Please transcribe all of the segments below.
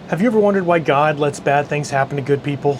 Have you ever wondered why God lets bad things happen to good people?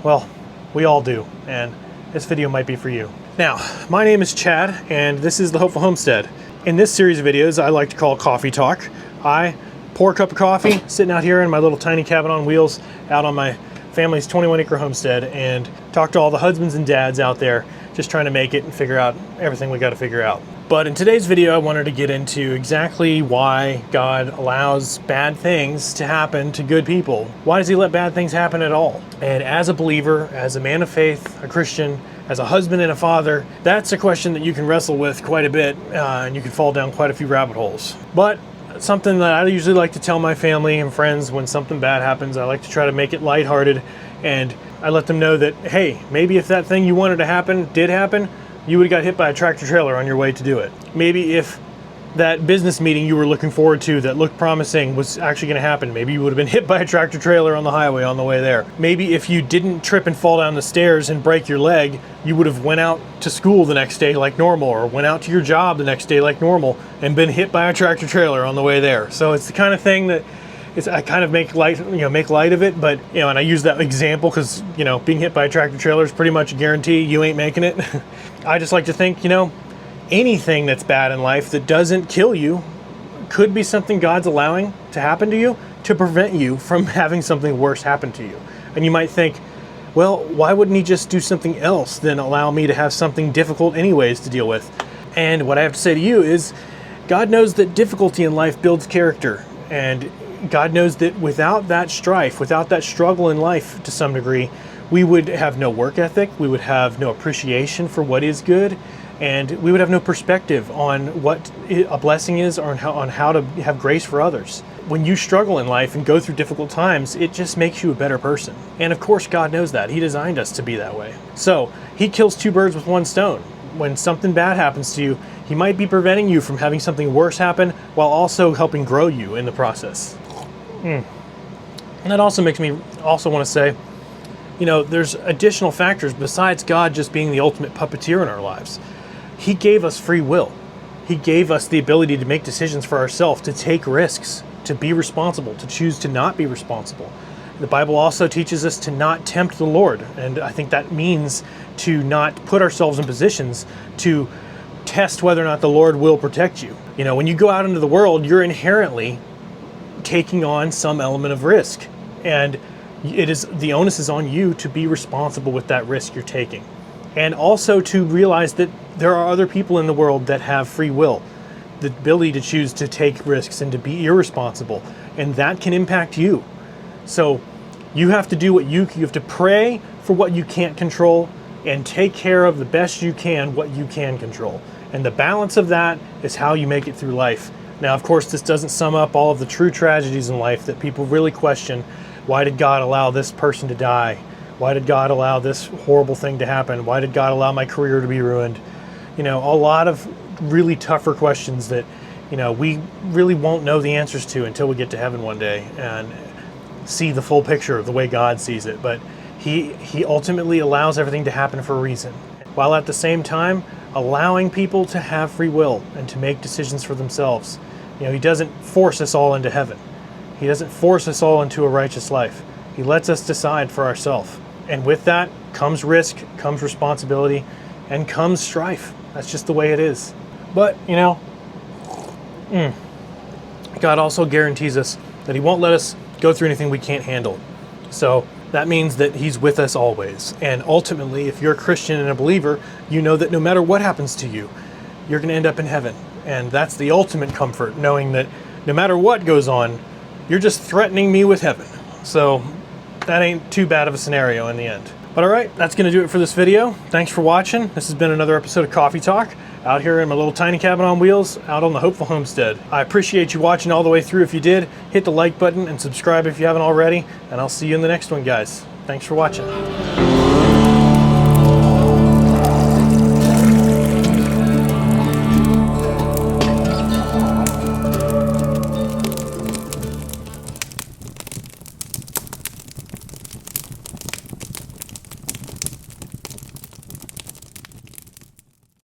Well, we all do, and this video might be for you. Now, my name is Chad, and this is the Hopeful Homestead. In this series of videos, I like to call Coffee Talk. I pour a cup of coffee, sitting out here in my little tiny cabin on wheels, out on my family's 21-acre homestead, and talk to all the husbands and dads out there just trying to make it and figure out everything we got to figure out. But in today's video, I wanted to get into exactly why God allows bad things to happen to good people. Why does he let bad things happen at all? And as a believer, as a man of faith, a Christian, as a husband and a father, that's a question that you can wrestle with quite a bit, and you can fall down quite a few rabbit holes. But something that I usually like to tell my family and friends when something bad happens, I like to try to make it lighthearted, and I let them know that, hey, maybe if that thing you wanted to happen did happen, you would have got hit by a tractor trailer on your way to do it. Maybe if that business meeting you were looking forward to that looked promising was actually going to happen, maybe you would have been hit by a tractor trailer on the highway on the way there. Maybe if you didn't trip and fall down the stairs and break your leg, you would have went out to school the next day like normal, or went out to your job the next day like normal and been hit by a tractor trailer on the way there. So it's the kind of thing that I kind of make light of it, but and I use that example because being hit by a tractor trailer is pretty much a guarantee you ain't making it. I just like to think anything that's bad in life that doesn't kill you could be something God's allowing to happen to you to prevent you from having something worse happen to you. And you might think, well, why wouldn't he just do something else than allow me to have something difficult anyways to deal with? And what I have to say to you is, God knows that difficulty in life builds character, and God knows that without that strife, without that struggle in life to some degree, we would have no work ethic, we would have no appreciation for what is good, and we would have no perspective on what a blessing is, or on how to have grace for others. When you struggle in life and go through difficult times, it just makes you a better person. And of course, God knows that. He designed us to be that way. So he kills two birds with one stone. When something bad happens to you, he might be preventing you from having something worse happen while also helping grow you in the process. And that also makes me also want to say, there's additional factors besides God just being the ultimate puppeteer in our lives. He gave us free will. He gave us the ability to make decisions for ourselves, to take risks, to be responsible, to choose to not be responsible. The Bible also teaches us to not tempt the Lord, and I think that means to not put ourselves in positions to test whether or not the Lord will protect you. When you go out into the world, you're inherently taking on some element of risk, and the onus is on you to be responsible with that risk you're taking, and also to realize that there are other people in the world that have free will, the ability to choose to take risks and to be irresponsible, and that can impact you. So you have to do what you have to pray for what you can't control and take care of the best you can what you can control, and the balance of that is how you make it through life. Now, of course, this doesn't sum up all of the true tragedies in life that people really question. Why did God allow this person to die? Why did God allow this horrible thing to happen? Why did God allow my career to be ruined? A lot of really tougher questions that, we really won't know the answers to until we get to heaven one day and see the full picture of the way God sees it. But he ultimately allows everything to happen for a reason, while at the same time allowing people to have free will and to make decisions for themselves. He doesn't force us all into heaven. He doesn't force us all into a righteous life. He lets us decide for ourselves. And with that comes risk, comes responsibility, and comes strife. That's just the way it is. But, God also guarantees us that he won't let us go through anything we can't handle. So that means that he's with us always. And ultimately, if you're a Christian and a believer, you know that no matter what happens to you, you're going to end up in heaven. And that's the ultimate comfort, knowing that no matter what goes on, you're just threatening me with heaven. So that ain't too bad of a scenario in the end. But all right, that's going to do it for this video. Thanks for watching. This has been another episode of Coffee Talk, out here in my little tiny cabin on wheels, out on the Hopeful Homestead. I appreciate you watching all the way through. If you did, hit the like button and subscribe if you haven't already, and I'll see you in the next one, guys. Thanks for watching.